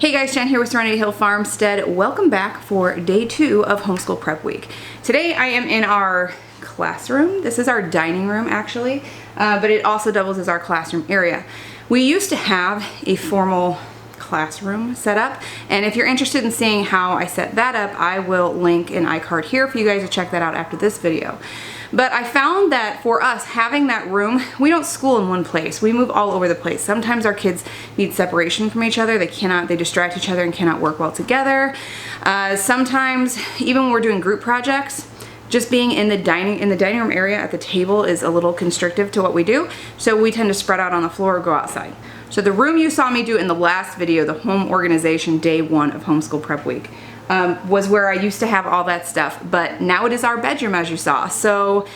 Hey guys, Jen here with Serenity Hill Farmstead. Welcome back for day 2 of homeschool prep week. Today I am in our classroom. This is our dining room actually, but it also doubles as our classroom area. We used to have a formal classroom set up, and if you're interested in seeing how I set that up, I will link an iCard here for you guys to check that out after this video. But I found that for us, having that room, we don't school in one place. We move all over the place. Sometimes our kids need separation from each other. They distract each other and cannot work well together. Sometimes, even when we're doing group projects, just being in the dining room area at the table is a little constrictive to what we do. So we tend to spread out on the floor or go outside. So the room you saw me do in the last video, the home organization day 1 of homeschool prep week, was where I used to have all that stuff, but now it is our bedroom, as you saw. So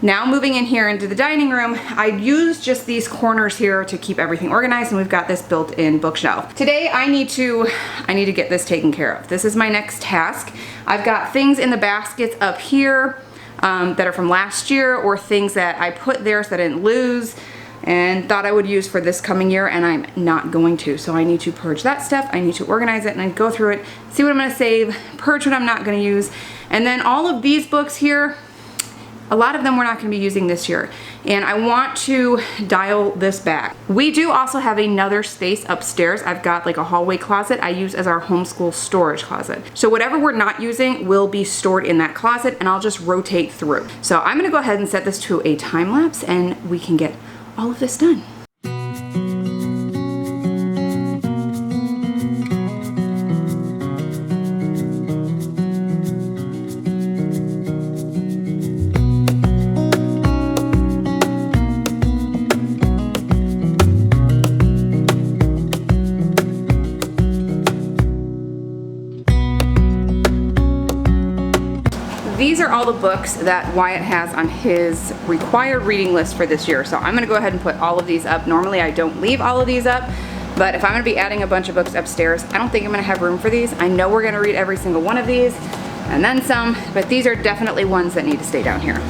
now moving in here into the dining room, I use just these corners here to keep everything organized, and we've got this built-in bookshelf. Today I need to get this taken care of. This is my next task. I've got things in the baskets up here that are from last year, or things that I put there so I didn't lose and thought I would use for this coming year, and I'm not going to. So I need to purge that stuff, I need to organize it, and I go through it, see what I'm gonna save, purge what I'm not gonna use. And then all of these books here, a lot of them we're not gonna be using this year, and I want to dial this back. We do also have another space upstairs. I've got like a hallway closet I use as our homeschool storage closet. So whatever we're not using will be stored in that closet, and I'll just rotate through. So I'm gonna go ahead and set this to a time lapse, and we can get all of this done. These are all the books that Wyatt has on his required reading list for this year. So I'm gonna go ahead and put all of these up. Normally I don't leave all of these up, but if I'm gonna be adding a bunch of books upstairs, I don't think I'm gonna have room for these. I know we're gonna read every single one of these and then some, but these are definitely ones that need to stay down here.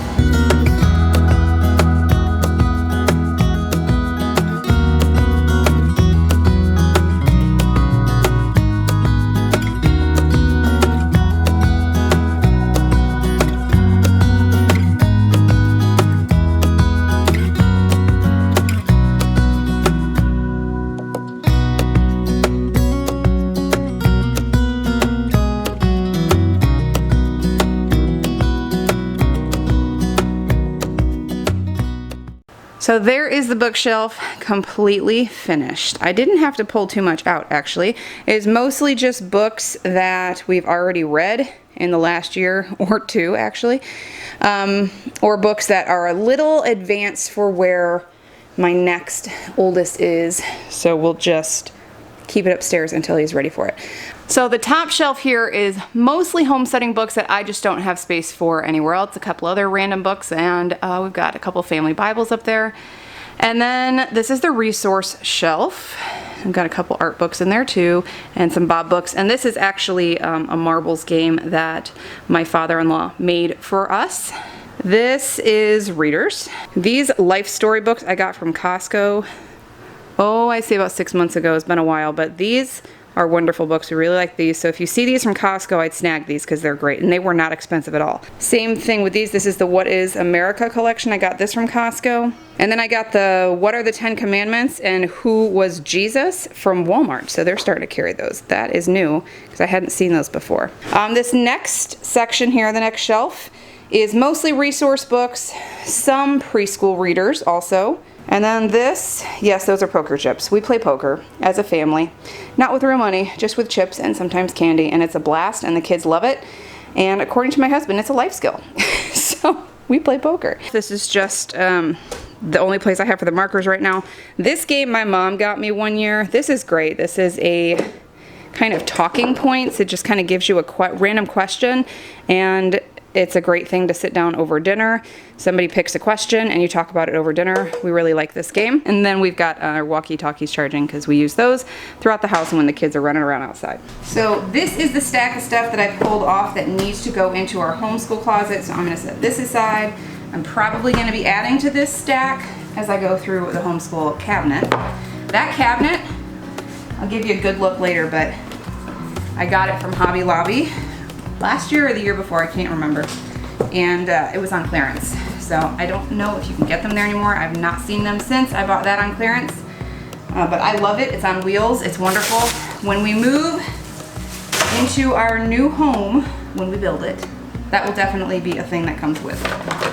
So there is the bookshelf completely finished. I didn't have to pull too much out actually. It is mostly just books that we've already read in the last year or two actually, or books that are a little advanced for where my next oldest is. So we'll just keep it upstairs until he's ready for it. So the top shelf here is mostly homesteading books that I just don't have space for anywhere else. A couple other random books, and we've got a couple family Bibles up there. And then this is the resource shelf. I've got a couple art books in there too, and some Bob books. And this is actually a marbles game that my father-in-law made for us. This is readers. These life story books I got from Costco. Oh, I'd say about 6 months ago. It's been a while, but these are wonderful books. We really like these. So if you see these from Costco, I'd snag these because they're great, and they were not expensive at all. Same thing with these. This is the What is America collection. I got this from Costco. And then I got the What are the 10 Commandments and Who was Jesus from Walmart. So they're starting to carry those. That is new because I hadn't seen those before. This next section here, the next shelf, is mostly resource books, some preschool readers also. And then this, yes, those are poker chips. We play poker as a family, not with real money, just with chips and sometimes candy, and it's a blast and the kids love it. And according to my husband, it's a life skill. So we play poker. This is just the only place I have for the markers right now. This game my mom got me one year. This is great. This is a kind of talking points. It just kind of gives you a random question, and it's a great thing to sit down over dinner. Somebody picks a question and you talk about it over dinner. We really like this game. And then we've got our walkie-talkies charging because we use those throughout the house and when the kids are running around outside. So this is the stack of stuff that I pulled off that needs to go into our homeschool closet. So I'm gonna set this aside. I'm probably gonna be adding to this stack as I go through the homeschool cabinet. That cabinet, I'll give you a good look later, but I got it from Hobby Lobby last year or the year before, I can't remember. And it was on clearance. So I don't know if you can get them there anymore. I've not seen them since I bought that on clearance. But I love it. It's on wheels. It's wonderful. When we move into our new home, when we build it, that will definitely be a thing that comes with it.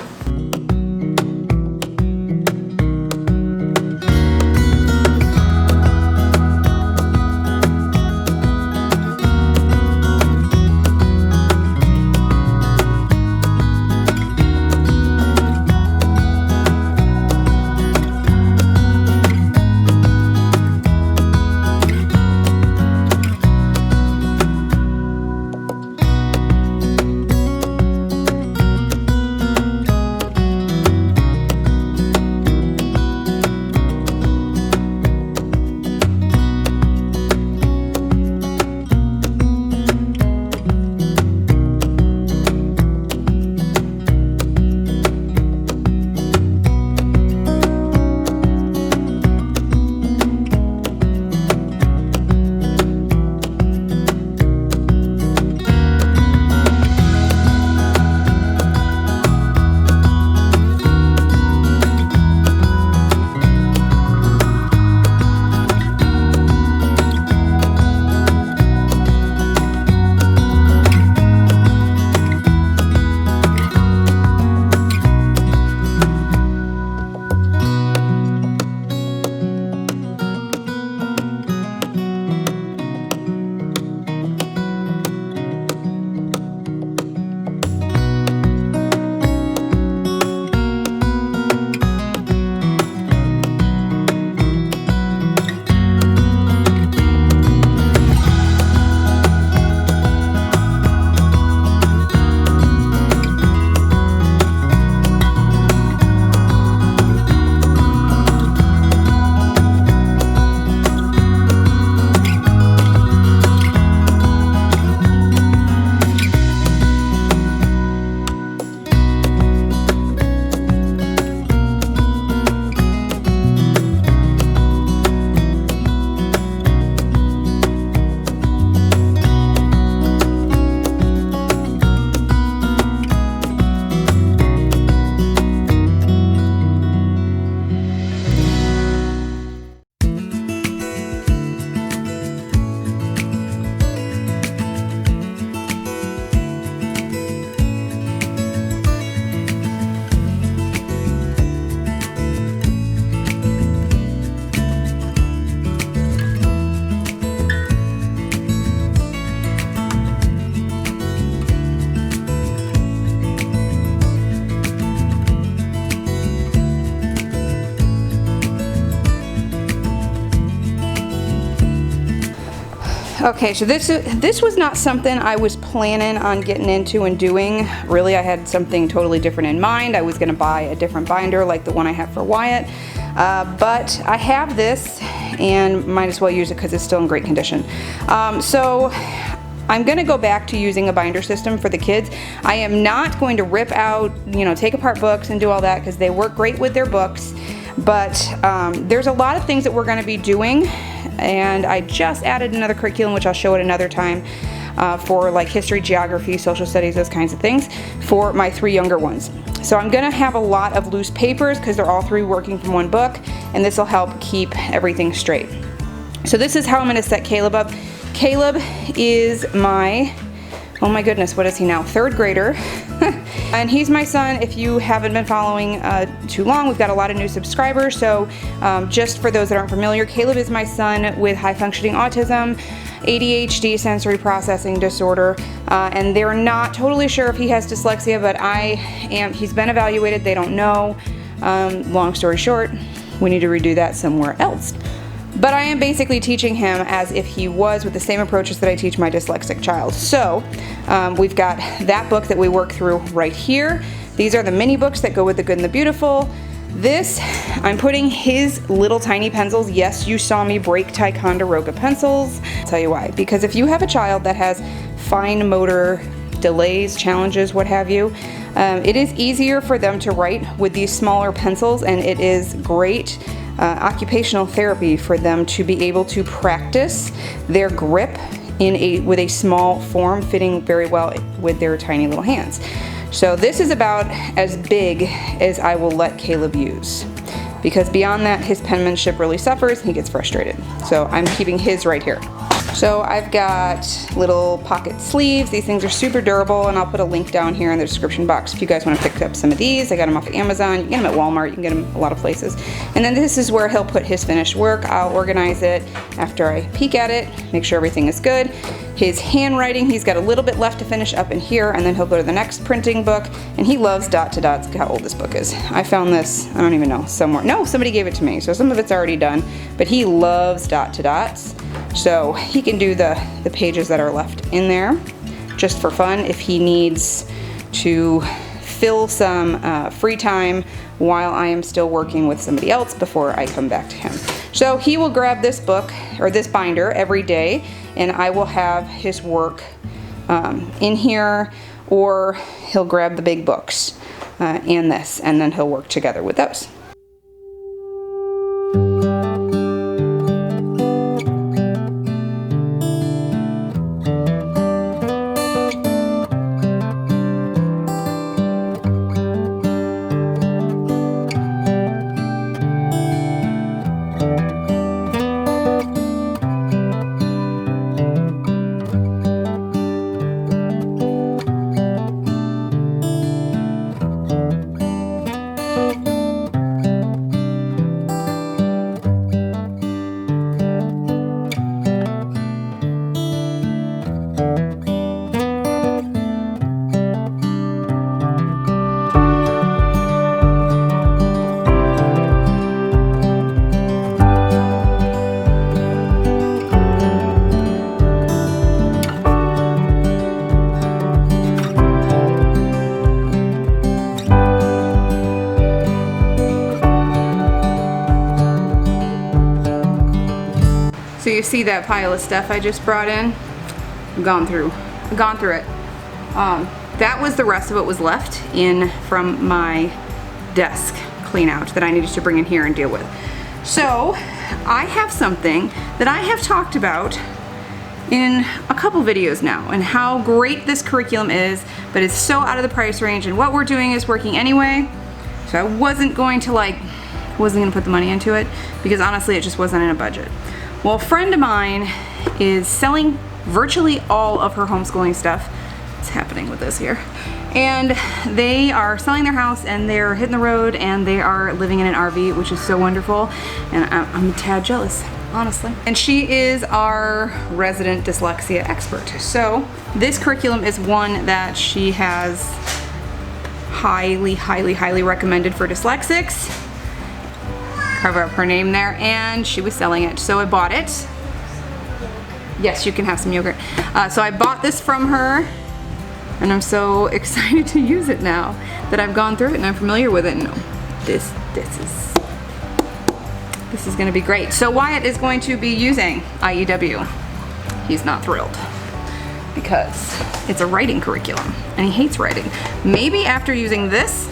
Okay, so this was not something I was planning on getting into and doing. Really, I had something totally different in mind. I was going to buy a different binder like the one I have for Wyatt. But I have this and might as well use it because it's still in great condition. So I'm going to go back to using a binder system for the kids. I am not going to rip out, take apart books and do all that because they work great with their books. But there's a lot of things that we're going to be doing, and I just added another curriculum, which I'll show at another time, for like history, geography, social studies, those kinds of things for my 3 younger ones. So I'm going to have a lot of loose papers because they're all 3 working from one book, and this will help keep everything straight. So this is how I'm going to set Caleb up. Caleb is my, oh my goodness, what is he now? 3rd grader. And he's my son. If you haven't been following too long, we've got a lot of new subscribers. So just for those that aren't familiar, Caleb is my son with high functioning autism, ADHD, sensory processing disorder, and they're not totally sure if he has dyslexia, but he's been evaluated, they don't know. Long story short, we need to redo that somewhere else. But I am basically teaching him as if he was with the same approaches that I teach my dyslexic child. So we've got that book that we work through right here. These are the mini books that go with The Good and the Beautiful. This, I'm putting his little tiny pencils. Yes, you saw me break Ticonderoga pencils. I'll tell you why. Because if you have a child that has fine motor delays, challenges, what have you, it is easier for them to write with these smaller pencils, and it is great occupational therapy for them to be able to practice their grip with a small form fitting very well with their tiny little hands. So this is about as big as I will let Caleb use, because beyond that his penmanship really suffers and he gets frustrated. So I'm keeping his right here. So I've got little pocket sleeves. These things are super durable, and I'll put a link down here in the description box if you guys want to pick up some of these. I got them off of Amazon. You can get them at Walmart. You can get them a lot of places. And then this is where he'll put his finished work. I'll organize it after I peek at it, make sure everything is good. His handwriting, he's got a little bit left to finish up in here, and then he'll go to the next printing book, and he loves dot to dots. Look how old this book is. I found this, I don't even know, somewhere. No, somebody gave it to me, so some of it's already done, but he loves dot to dots. So he can do the pages that are left in there just for fun if he needs to fill some free time while I am still working with somebody else before I come back to him. So he will grab this book or this binder every day, and I will have his work in here, or he'll grab the big books and this, and then he'll work together with those. So you see that pile of stuff I just brought in? I've gone through it. That was the rest of what was left in from my desk clean out that I needed to bring in here and deal with. So I have something that I have talked about in a couple videos now, and how great this curriculum is, but it's so out of the price range, and what we're doing is working anyway. So I wasn't going to put the money into it, because honestly it just wasn't in a budget. Well, a friend of mine is selling virtually all of her homeschooling stuff. What's happening with this here? And they are selling their house, and they're hitting the road, and they are living in an RV, which is so wonderful. And I'm a tad jealous, honestly. And she is our resident dyslexia expert. So this curriculum is one that she has highly, highly, highly recommended for dyslexics. Cover up her name there, and she was selling it, so I bought it. Yes, you can have some yogurt. So I bought this from her, and I'm so excited to use it now that I've gone through it and I'm familiar with it. And this is going to be great. So Wyatt is going to be using IEW. He's not thrilled because it's a writing curriculum and he hates writing. Maybe after using this,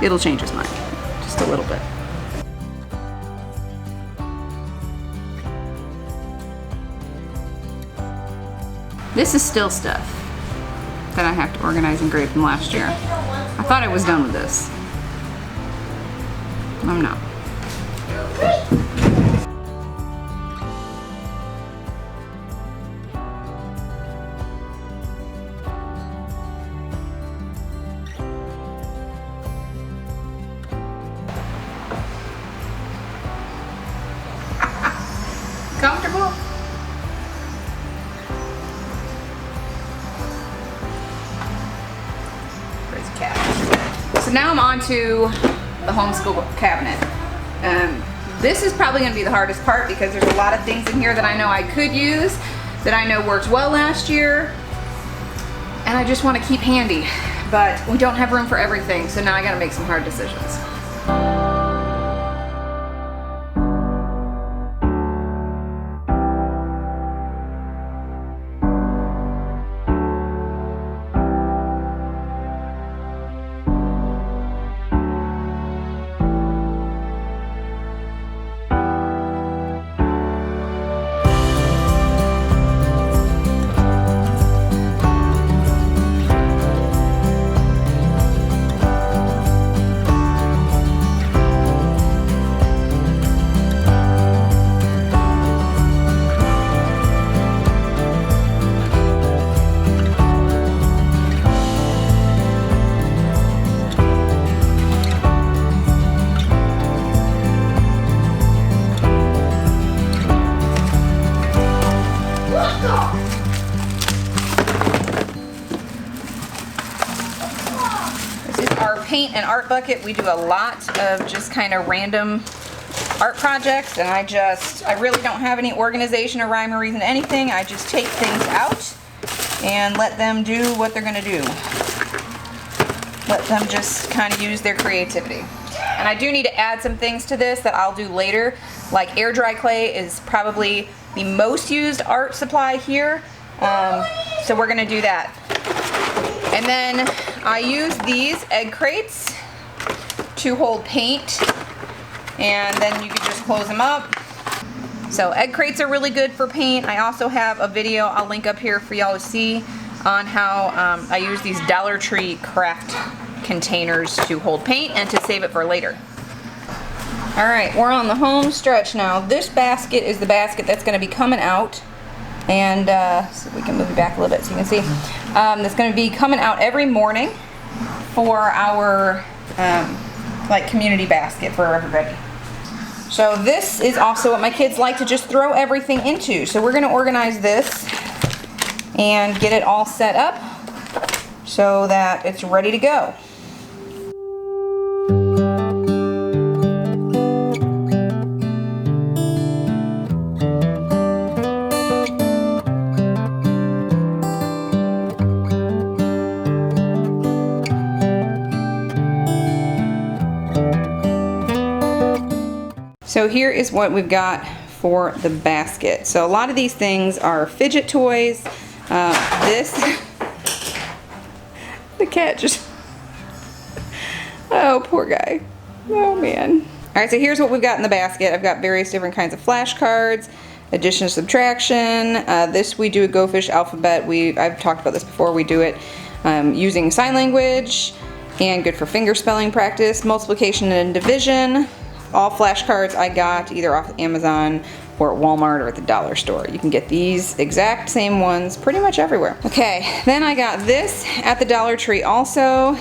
it'll change his mind just a little bit. This is still stuff that I have to organize and grade from last year. I thought I was done with this. I'm not. Comfortable? So now I'm on to the homeschool cabinet. This is probably going to be the hardest part because there's a lot of things in here that I know I could use, that I know worked well last year, and I just want to keep handy. But we don't have room for everything, so now I got to make some hard decisions. This is our paint and art bucket. We do a lot of just kind of random art projects, and I really don't have any organization or rhyme or reason to anything. I just take things out and let them do what they're gonna do. Let them just kind of use their creativity. And I do need to add some things to this that I'll do later. Like air dry clay is probably the most used art supply here. So we're gonna do that. And then I use these egg crates to hold paint, and then you can just close them up. So egg crates are really good for paint. I also have a video I'll link up here for y'all to see on how I use these Dollar Tree craft containers to hold paint and to save it for later. Alright, we're on the home stretch now. This basket is the basket that's going to be coming out, and so we can move it back a little bit so you can see. That's going to be coming out every morning for our like community basket for everybody. So this is also what my kids like to just throw everything into. So we're going to organize this and get it all set up so that it's ready to go. So here is what we've got for the basket. So a lot of these things are fidget toys. The cat just, oh poor guy, oh man. Alright, so here's what we've got in the basket. I've got various different kinds of flashcards, addition, subtraction. This we do a Go Fish alphabet. I've talked about this before. We do it using sign language, and good for finger spelling practice, multiplication and division. All flashcards I got either off Amazon or at Walmart or at the dollar store. You can get these exact same ones pretty much everywhere. Okay, then I got this at the Dollar Tree also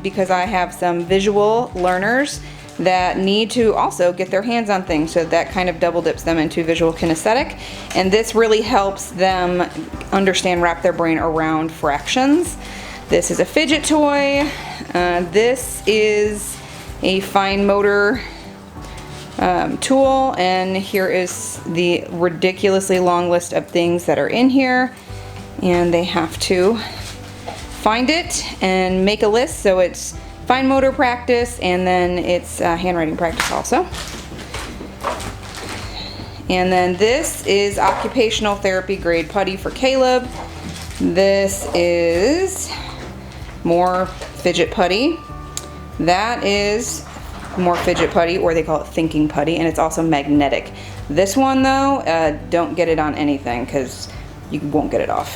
because I have some visual learners that need to also get their hands on things, so that kind of double dips them into visual kinesthetic, and this really helps them understand, wrap their brain around fractions. This is a fidget toy. This is a fine motor tool, and here is the ridiculously long list of things that are in here, and they have to find it and make a list. So it's fine motor practice, and then it's handwriting practice also. And then this is occupational therapy grade putty for Caleb. This is more fidget putty. That is more fidget putty, or they call it thinking putty, and it's also magnetic. This one though, don't get it on anything because you won't get it off.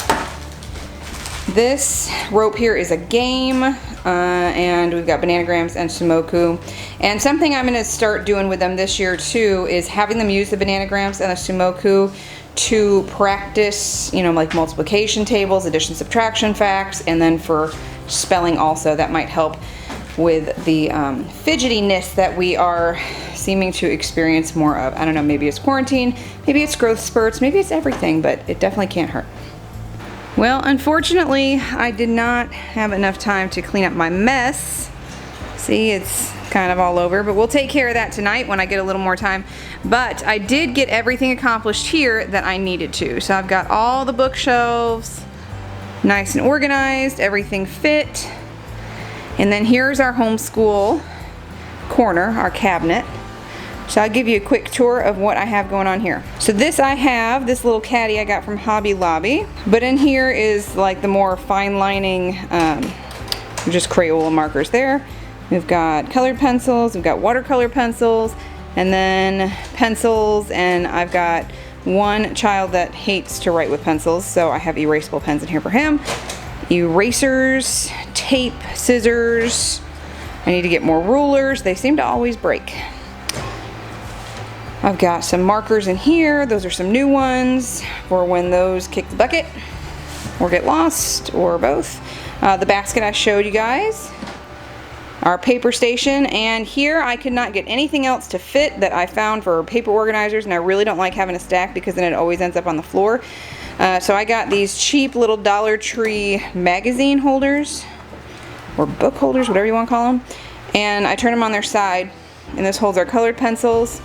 This rope here is a game, and we've got bananagrams and Sumoku. And something I'm going to start doing with them this year too is having them use the bananagrams and the Sumoku to practice, you know, like multiplication tables, addition, subtraction facts, and then for spelling also. That might help with the fidgetiness that we are seeming to experience more of. I don't know, maybe it's quarantine, maybe it's growth spurts, maybe it's everything, but it definitely can't hurt. Well, unfortunately, I did not have enough time to clean up my mess. See, it's kind of all over, but we'll take care of that tonight when I get a little more time. But I did get everything accomplished here that I needed to. So I've got all the bookshelves nice and organized, everything fit. And then here's our homeschool corner, our cabinet. So I'll give you a quick tour of what I have going on here. So this this little caddy I got from Hobby Lobby. But in here is like the more fine lining, just Crayola markers there. We've got colored pencils, we've got watercolor pencils, and then pencils, and I've got one child that hates to write with pencils, so I have erasable pens in here for him. Erasers, tape, scissors. I need to get more rulers. They seem to always break. I've got some markers in here. Those are some new ones for when those kick the bucket or get lost or both. The basket I showed you guys. Our paper station, and here I could not get anything else to fit that I found for paper organizers, and I really don't like having a stack because then it always ends up on the floor. So I got these cheap little Dollar Tree magazine holders, or book holders, whatever you want to call them. And I turn them on their side, and this holds our colored pencils,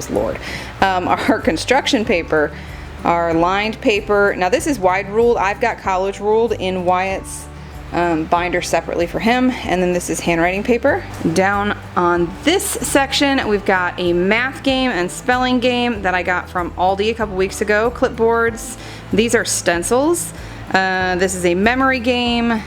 Lord. Our construction paper, our lined paper. Now this is wide ruled. I've got college ruled in Wyatt's binder separately for him, and then this is handwriting paper. Down on this section we've got a math game and spelling game that I got from Aldi a couple weeks ago. Clipboards. These are stencils. This is a memory game.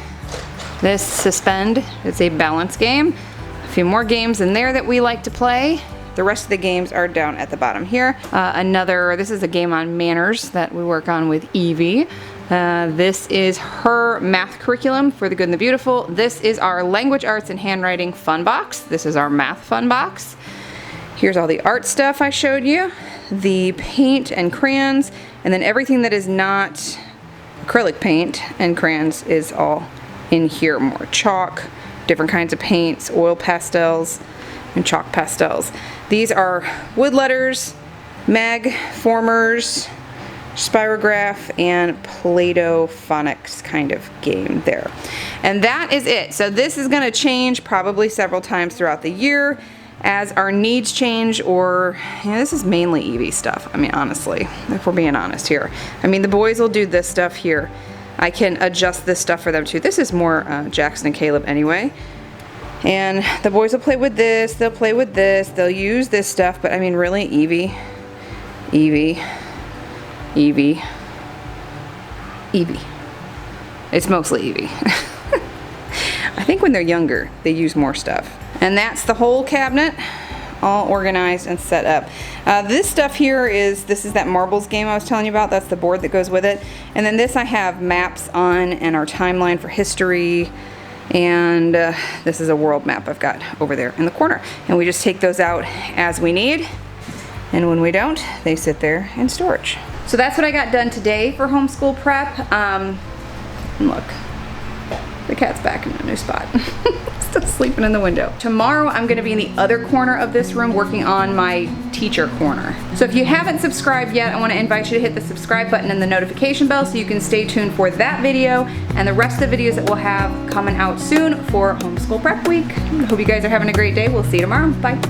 This Suspend, it's a balance game. A few more games in there that we like to play. The rest of the games are down at the bottom here. This is a game on manners that we work on with Evie. This is her math curriculum for the good and the beautiful. This is our language arts and handwriting fun box. This is our math fun box. Here's all the art stuff I showed you. The paint and crayons, and then everything that is not acrylic paint and crayons is all in here. More chalk, different kinds of paints, oil pastels, and chalk pastels. These are wood letters, mag formers, spirograph, and Play-Doh phonics kind of game there. And that is it. So this is going to change probably several times throughout the year as our needs change, or this is mainly Evie stuff. I mean, honestly, if we're being honest here. I mean, the boys will do this stuff here. I can adjust this stuff for them too. This is more Jackson and Caleb anyway. And the boys will play with this, they'll play with this, they'll use this stuff, but I mean really Evie. It's mostly Evie. I think when they're younger, they use more stuff. And that's the whole cabinet, all organized and set up. This stuff here this is that marbles game I was telling you about. That's the board that goes with it. And then this I have maps on, and our timeline for history. And this is a world map I've got over there in the corner. And we just take those out as we need. And when we don't, they sit there in storage. So that's what I got done today for homeschool prep. And look, the cat's back in a new spot. Still sleeping in the window. Tomorrow I'm gonna be in the other corner of this room working on my teacher corner. So if you haven't subscribed yet, I wanna invite you to hit the subscribe button and the notification bell so you can stay tuned for that video and the rest of the videos that we'll have coming out soon for Homeschool Prep Week. Hope you guys are having a great day. We'll see you tomorrow. Bye.